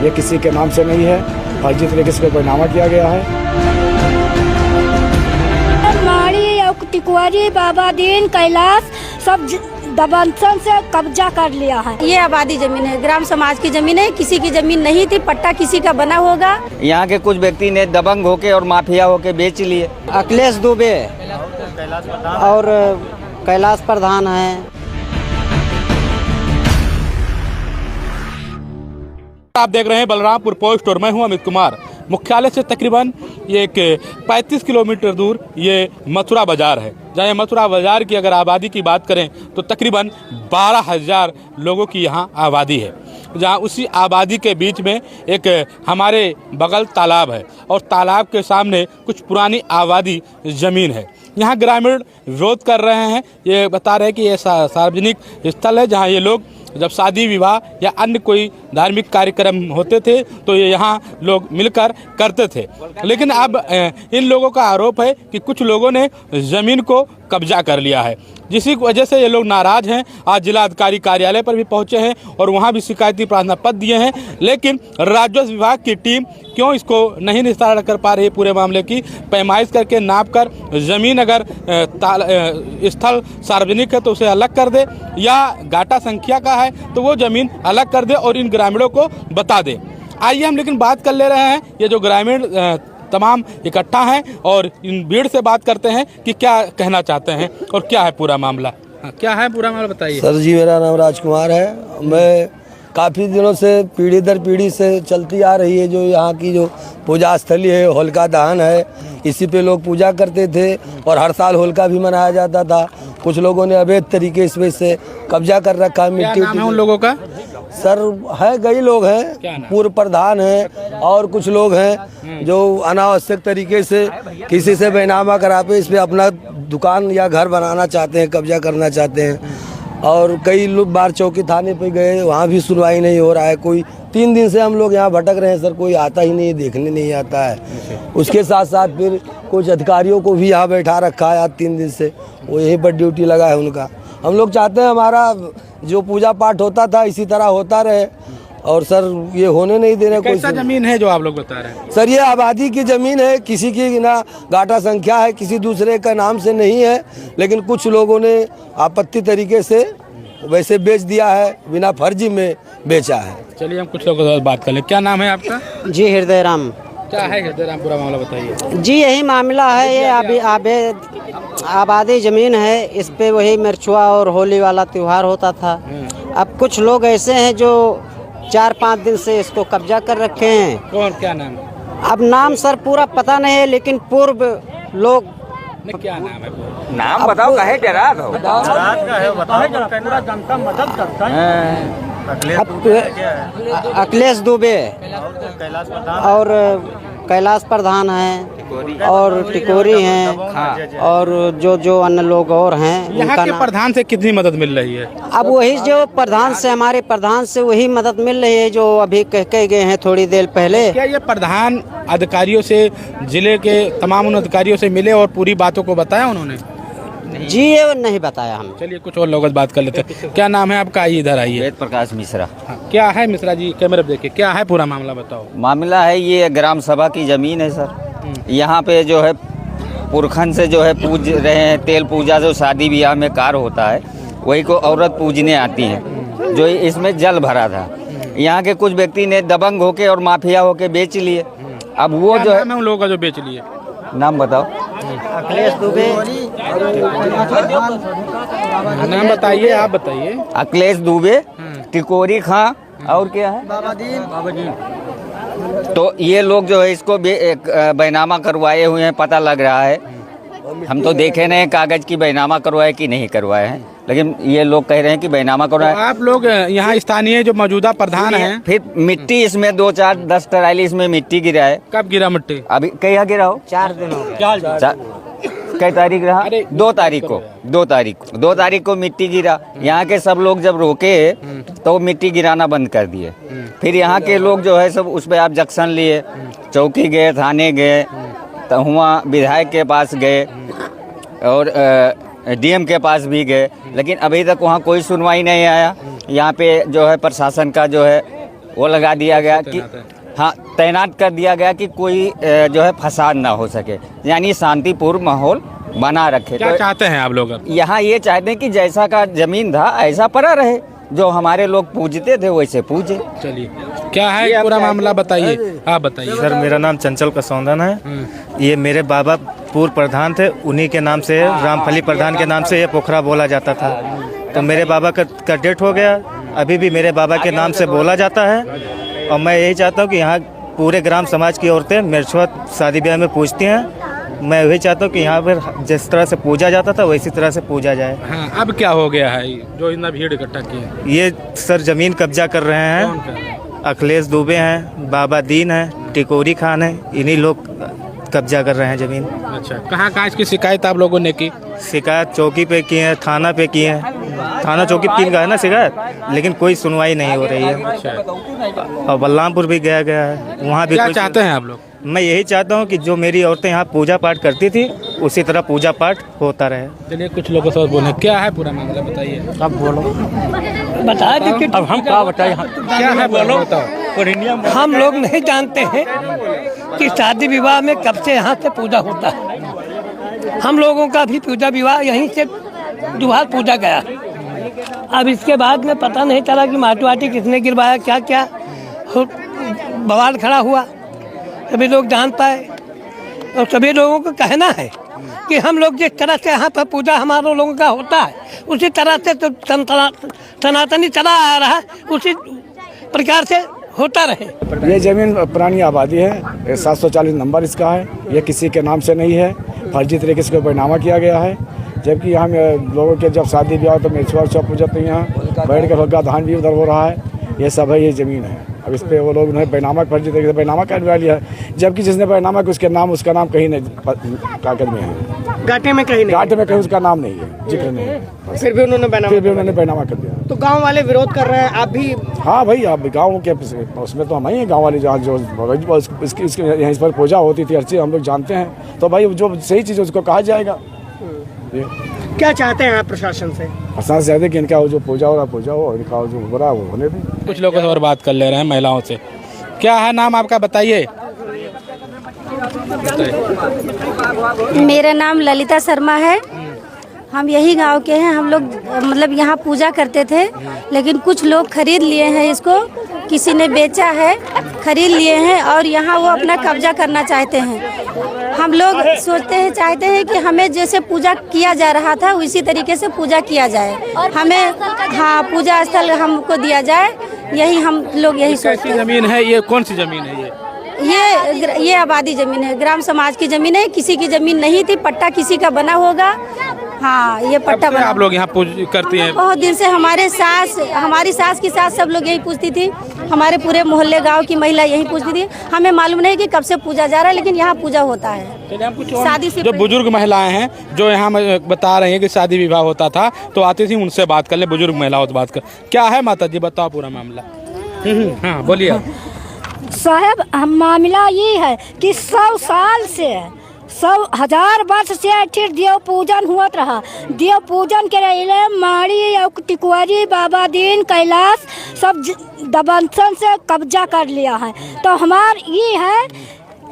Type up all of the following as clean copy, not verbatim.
ये किसी के नाम से नहीं है, फर्जी तरीके से बैनामा किया गया है। टिकुआरी, बाबादीन, कैलाश सब दबंसन से कब्जा कर लिया है। ये आबादी जमीन है, ग्राम समाज की जमीन है, किसी की जमीन नहीं थी, पट्टा किसी का बना होगा। यहाँ के कुछ व्यक्ति ने दबंग होके और माफिया होके बेच लिए। अखिलेश दुबे और कैलाश प्रधान है। आप देख रहे हैं बलरामपुर पोस्ट और मैं हूं अमित कुमार। मुख्यालय से तकरीबन ये एक 35 किलोमीटर दूर ये मथुरा बाजार है। जहाँ मथुरा बाजार की अगर आबादी की बात करें तो तकरीबन 12,000 लोगों की यहाँ आबादी है। जहाँ उसी आबादी के बीच में एक हमारे बगल तालाब है और तालाब के सामने कुछ पुरानी आबादी ज़मीन है। यहाँ ग्रामीण विरोध कर रहे हैं। ये बता रहे हैं कि ये सार्वजनिक स्थल है जहाँ ये लोग जब शादी विवाह या अन्य कोई धार्मिक कार्यक्रम होते थे तो ये यहाँ लोग मिलकर करते थे। लेकिन अब इन लोगों का आरोप है कि कुछ लोगों ने ज़मीन को कब्जा कर लिया है, जिसकी वजह से ये लोग नाराज़ हैं। आज जिला अधिकारी कार्यालय पर भी पहुँचे हैं और वहाँ भी शिकायती प्रार्थना पत्र दिए हैं। लेकिन राजस्व विभाग की टीम क्यों इसको नहीं निस्तारण कर पा रही है पूरे मामले की, पैमाइश करके नाप कर ज़मीन अगर स्थल सार्वजनिक है तो उसे अलग कर दे या गाटा संख्या का है तो वो ज़मीन अलग कर दे और इन ग्रामीणों को बता दे। आइए हम लेकिन बात कर ले रहे हैं ये जो ग्रामीण तमाम इकट्ठा हैं और इन भीड़ से बात करते हैं कि क्या कहना चाहते हैं और क्या है पूरा मामला। क्या है पूरा मामला बताइए। सर जी, मेरा नाम राजकुमार है। मैं काफ़ी दिनों से पीढ़ी दर पीढ़ी से चलती आ रही है जो यहाँ की जो पूजा स्थली है, होलिका दहन है, इसी पे लोग पूजा करते थे और हर साल होलिका भी मनाया जाता था। कुछ लोगों ने अवैध तरीके से कब्जा कर रखा है। मिट्टी है उन लोगों का? सर है, कई लोग हैं, पूर्व प्रधान हैं और कुछ लोग हैं जो अनावश्यक तरीके से किसी से बैनामा करा पे इस पे अपना दुकान या घर बनाना चाहते हैं, कब्जा करना चाहते हैं। और कई लोग बार चौकी थाने पे गए, वहाँ भी सुनवाई नहीं हो रहा है। कोई 3 दिन से हम लोग यहाँ भटक रहे हैं सर, कोई आता ही नहीं, देखने नहीं आता है। उसके साथ साथ फिर कुछ अधिकारियों को भी यहाँ बैठा रखा है आज 3 दिन से, वो यहीं पर ड्यूटी लगा है उनका। हम लोग चाहते हैं हमारा जो पूजा पाठ होता था इसी तरह होता रहे और सर ये होने नहीं दे रहे। कैसा जमीन है जो आप लोग बता रहे हैं? सर ये आबादी की जमीन है, किसी की ना गाटा संख्या है, किसी दूसरे का नाम से नहीं है, लेकिन कुछ लोगों ने आपत्ति तरीके से वैसे बेच दिया है, बिना फर्जी में बेचा है। चलिए हम कुछ लोगों के साथ बात कर लें। क्या नाम है आपका? जी हृदय राम। क्या है हृदय राम, पूरा मामला बताइए। जी यही मामला है, ये आबादी जमीन है, इस पे वही मिर्चुआ और होली वाला त्योहार होता था। अब कुछ लोग ऐसे हैं जो 4-5 दिन से इसको कब्जा कर रखे हैं। कौन, क्या नाम? अब नाम सर पूरा पता नहीं है, लेकिन पूर्व लोग। क्या नाम है? नाम बताओ, काहे डरा दो। पूरा जनता मदद करता है। अखिलेश दुबे और कैलाश प्रधान हैं और टिकोरी हैं और जो अन्य लोग और हैं। यहाँ के प्रधान से कितनी मदद मिल रही है? अब वही जो प्रधान से, हमारे प्रधान से वही मदद मिल रही है जो अभी कह गए हैं थोड़ी देर पहले। क्या ये प्रधान अधिकारियों से, जिले के तमाम उन अधिकारियों से मिले और पूरी बातों को बताया उन्होंने? जी ये नहीं बताया हम। चलिए कुछ और लोगों से बात कर लेते हैं। क्या नाम है आपका? आइए इधर आइए। वेद प्रकाश मिश्रा। क्या है मिश्रा जी, कैमरे पे देखिए, क्या है पूरा मामला बताओ। मामला है ये ग्राम सभा की जमीन है सर। यहाँ पे जो है पुरखन से जो है पूज रहे हैं, तेल पूजा जो शादी ब्याह में कार्य होता है वही को औरत पूजने आती है। जो इसमें जल भरा था, यहाँ के कुछ व्यक्ति ने दबंग होके और माफिया होके बेच लिए। अब वो जो है उन लोगों का जो बेच लिए, नाम बताओ। अखिलेश दुबे। नाम बताइए, आप बताइए। अखिलेश दुबे, टिकोरी खां और क्या है, बाबादीन। तो ये लोग जो है इसको बैनामा करवाए हुए हैं, पता लग रहा है। हम तो देखे नहीं कागज की बैनामा करवाए कि नहीं करवाए हैं, लेकिन ये लोग कह रहे हैं कि बैनामा करवाए। तो आप लोग यहाँ स्थानीय जो मौजूदा प्रधान हैं, फिर मिट्टी इसमें 2-4-10 ट्राली इसमें मिट्टी गिरा है। कब गिरा मिट्टी? अभी क्या गिरा हो? 4 दिन हो गए। कई तारीख रहा? 2 तारीख को मिट्टी गिरा। यहाँ के सब लोग जब रोके तो मिट्टी गिराना बंद कर दिए। फिर यहाँ के लोग जो है सब उस पर ऑब्जेक्शन लिए, चौकी गए, थाने गए, तो वहाँ विधायक के पास गए और डीएम के पास भी गए, लेकिन अभी तक वहाँ कोई सुनवाई नहीं आया। यहाँ पे जो है प्रशासन का जो है वो लगा दिया गया कि हाँ तैनात कर दिया गया कि कोई जो है फसाद ना हो सके, यानी शांतिपूर्ण माहौल बना रखे। क्या तो चाहते हैं आप लोग अब? यहाँ ये चाहते हैं कि जैसा का जमीन था ऐसा पड़ा रहे, जो हमारे लोग पूजते थे वैसे पूजे। चलिए, क्या है पूरा मामला बताइए, आप बताइए। सर मेरा नाम चंचल कसौंदन है। ये मेरे बाबा पूर्व प्रधान थे, उन्हीं के नाम से रामफली प्रधान के नाम से ये पोखरा बोला जाता था। तो मेरे बाबा का डेथ हो गया, अभी भी मेरे बाबा के नाम से बोला जाता है। और मैं यही चाहता हूँ कि यहाँ पूरे ग्राम समाज की औरतें मेरछुआ शादी ब्याह में पूजती हैं। मैं वही चाहता हूँ कि यहाँ पर जिस तरह से पूजा जाता था वैसी तरह से पूजा जाए। हाँ, अब क्या हो गया है जो इतना भीड़ इकट्ठा की है? ये सर जमीन कब्जा कर रहे हैं। अखिलेश दुबे हैं, बाबा दीन है, टिकोरी खान है, इन्हीं लोग कब्जा कर रहे हैं जमीन। अच्छा, कहाँ कहाँ इसकी शिकायत आप लोगों ने की? शिकायत चौकी पे की है, थाना पे की है। थाना चौकी 3 का है ना शिकायत, लेकिन कोई सुनवाई नहीं हो रही है। और बलरामपुर भी गया है, वहाँ भी। क्या चाहते हैं आप लोग? मैं यही चाहता हूँ कि जो मेरी औरतें यहाँ पूजा पाठ करती थी उसी तरह पूजा पाठ होता रहे। चलिए, कुछ लोगों से बोले, क्या है पूरा मामला बताइए। अब बोलो, बता दे कि अब हम क्या बताएं। क्या है बोलो, बताओ। हम लोग नहीं जानते हैं कि शादी विवाह में कब से यहाँ से पूजा होता है। हम लोगों का भी पूजा विवाह यहीं से दुहार पूजा गया। अब इसके बाद में पता नहीं चला कि माटी वाटी किसने गिरवाया, क्या क्या बवाल खड़ा हुआ, सभी लोग जान पाए। और सभी लोगों को कहना है कि हम लोग जिस तरह से यहाँ पर पूजा हमारे लोगों का होता है उसी तरह से तो सनातनी चला आ रहा है, उसी प्रकार से होता रहे। ये जमीन पुरानी आबादी है, 740 नंबर इसका है। ये किसी के नाम से नहीं है, फर्जी तरीके से बैनामा किया गया है। जबकि यहाँ लोगों के जब शादी ब्याह तो मेरछुआ पूजा तो यहाँ बैठ कर होगा, धान भी उधर हो रहा है। ये सब है, ये ज़मीन है। अब इस पे वो लोग उन्हें बैनामा फर्जी तरीके से बैनामा करवा लिया है, जबकि जिसने बैनामा किया उसका नाम कहीं नहीं कागज में है, गाटे में कहीं नहीं, गाटे में कहीं उसका नाम नहीं है, जिक्र नहीं है। फिर भी उन्होंने बैनामा कर दिया। तो गांव वाले विरोध कर रहे हैं, आप भी? हाँ भाई, आप गाँव के उसमें तो हम ही हैं, गाँव वाले जहाँ जो यहाँ इस पर पूजा होती थी, हर चीज़ हम लोग जानते हैं। तो भाई जो सही चीज़ उसको कहा जाएगा। क्या चाहते हैं आप प्रशासन से? प्रशासन से कि इनका जो पूजा हो रहा पूजा हो, इनका जो हो रहा वो होने दें। कुछ लोगों से और बात कर ले रहे हैं, महिलाओं से। क्या है नाम आपका, बताइए। मेरा नाम ललिता शर्मा है। हम यही गांव के हैं। हम लोग मतलब यहाँ पूजा करते थे, लेकिन कुछ लोग खरीद लिए हैं इसको, किसी ने बेचा है, खरीद लिए हैं और यहाँ वो अपना कब्जा करना चाहते हैं। हम लोग सोचते हैं, चाहते हैं कि हमें जैसे पूजा किया जा रहा था उसी तरीके से पूजा किया जाए, हमें हाँ पूजा स्थल हमको दिया जाए। यही हम लोग यही सोचते हैं। जमीन है ये, कौन सी जमीन है ये? ये आबादी जमीन है, ग्राम समाज की जमीन है। किसी की जमीन नहीं थी, पट्टा किसी का बना होगा। हाँ, ये पट्टा बना। आप लोग यहाँ पूजा करती हैं? बहुत दिन से हमारी सास की सास सब लोग यही पूछती थी, हमारे पूरे मोहल्ले गांव की महिला यही पूछती थी। हमें मालूम नहीं कि कब से पूजा जा रहा है, लेकिन यहाँ पूजा होता है। शादी से जो बुजुर्ग महिलाएं हैं जो यहाँ बता रही हैं कि शादी विवाह होता था, तो आती थी, उनसे बात कर ले, बुजुर्ग महिलाओं से बात कर। क्या है माता जी, बताओ पूरा मामला। हाँ बोलिए साहब। मामला ये है कि 100 साल से 100,000 वर्ष से फिर देव पूजन हुआ रहा। देव पूजन के रहे माड़ी और टिकुआरी, बाबा दीन, कैलाश सब दबंसन से कब्जा कर लिया है। तो हमार ये है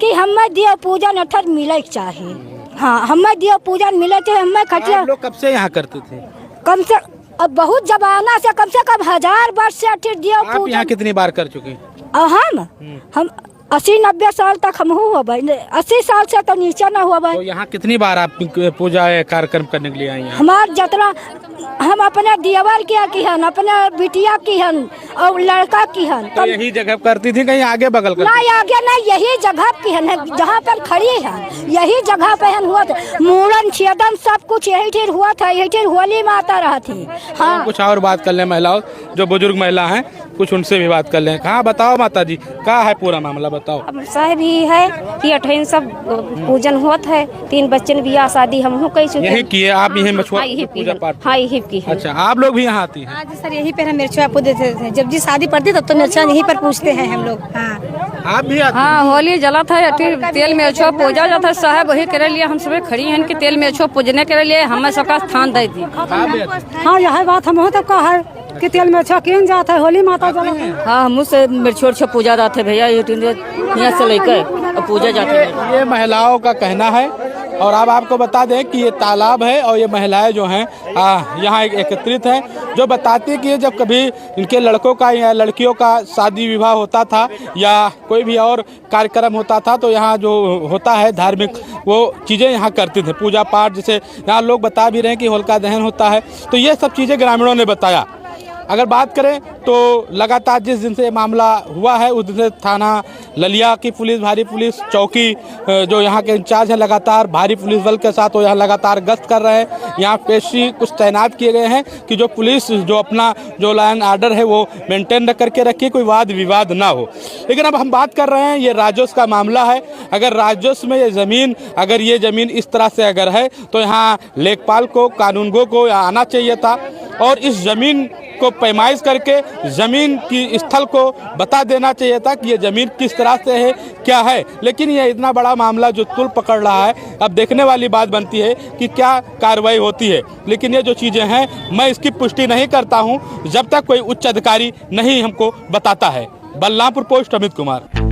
कि हमें देव पूजन अर्थात मिले चाहिए। हाँ, हमें देव पूजन मिले थे। हमें खटिया लोग कब से यहाँ करते थे? कम से अब बहुत जमाना से, कम 1000 वर्ष से फिर देव पूजन। यहाँ कितनी बार कर चुके? हम 80-90 साल तक हम हुआ भाई, 80 साल से तो नीचे ना हुआ भाई। तो यहाँ कितनी बार आप पूजा कार्यक्रम करने के लिए आई हैं? हमार जतना हम अपने दियावर की हन, अपने बिटिया की हन और लड़का की हन। तो यही जगह करती थी, कहीं आगे बगल कर? नहीं आगे नहीं, यही जगह की हन, जहाँ पर खड़ी है यही जगह पे हन हुआ था। मूड़न छेदन सब कुछ यही ठेर हुआ था, यही ठेर होली में आता रहा थी। हाँ, कुछ और बात कर ले महिलाओं, जो बुजुर्ग महिला हैं, कुछ उनसे भी बात कर ले। हाँ बताओ माता जी, क्या है पूरा मामला, बताओ। साहब ही है कि 28 सब पूजन होता है, 3 बच्चन बियाह शादी हम हो कई चुके। यही किए आप? यही मछुआ पूजा पाठ? हाँ, यही की है। अच्छा, आप लोग भी यहाँ आती हैं? हाँ जी सर, यही पर हम मिर्चुआ पूजते थे। जब जी शादी पड़ती तब तो मिर्चा यहीं पर पूछते हैं हम लोग। हाँ, आप भी आती? हाँ, होली जला था, तेल में अच्छो पूजा जाता है। साहब वही करे लिए हम सब खड़ी हैं कि तेल में अच्छो पूजने के लिए हमें सबका स्थान दे दी। हाँ, यह बात हम तो कहा है कि तेल में अच्छा क्यों जाता है होली माता जला। हाँ हम से मिर्ची उर्ची पूजा जाते भैया यहाँ से लेकर पूजा जाते हैं। ये महिलाओं का कहना है। और अब आपको बता दें कि ये तालाब है और ये महिलाएं जो हैं यहाँ एकत्रित हैं, जो बताती है कि जब कभी इनके लड़कों का या लड़कियों का शादी विवाह होता था या कोई भी और कार्यक्रम होता था तो यहाँ जो होता है धार्मिक वो चीज़ें यहाँ करते थे, पूजा पाठ। जैसे यहाँ लोग बता भी रहे हैं कि होलिका दहन होता है, तो ये सब चीज़ें ग्रामीणों ने बताया। अगर बात करें तो लगातार जिस दिन से ये मामला हुआ है उस दिन से थाना ललिया की पुलिस, भारी पुलिस चौकी जो यहाँ के इंचार्ज है लगातार भारी पुलिस बल के साथ वो यहाँ लगातार गश्त कर रहे हैं। यहाँ पेशी कुछ तैनात किए गए हैं कि जो पुलिस जो अपना जो लाइन आर्डर है वो मेंटेन करके रखिए, कोई वाद विवाद ना हो। लेकिन अब हम बात कर रहे हैं ये राजस्व का मामला है। अगर राजस्व में ये ज़मीन इस तरह से अगर है तो यहाँ लेखपाल को, कानूनगो को यहाँ आना चाहिए था और इस ज़मीन को पैमाइश करके ज़मीन की स्थल को बता देना चाहिए था कि ये ज़मीन किस तरह से है, क्या है। लेकिन ये इतना बड़ा मामला जो तुल पकड़ रहा है, अब देखने वाली बात बनती है कि क्या कार्रवाई होती है। लेकिन ये जो चीज़ें हैं मैं इसकी पुष्टि नहीं करता हूँ जब तक कोई उच्च अधिकारी नहीं हमको बताता है। बलरामपुर पोस्ट अमित कुमार।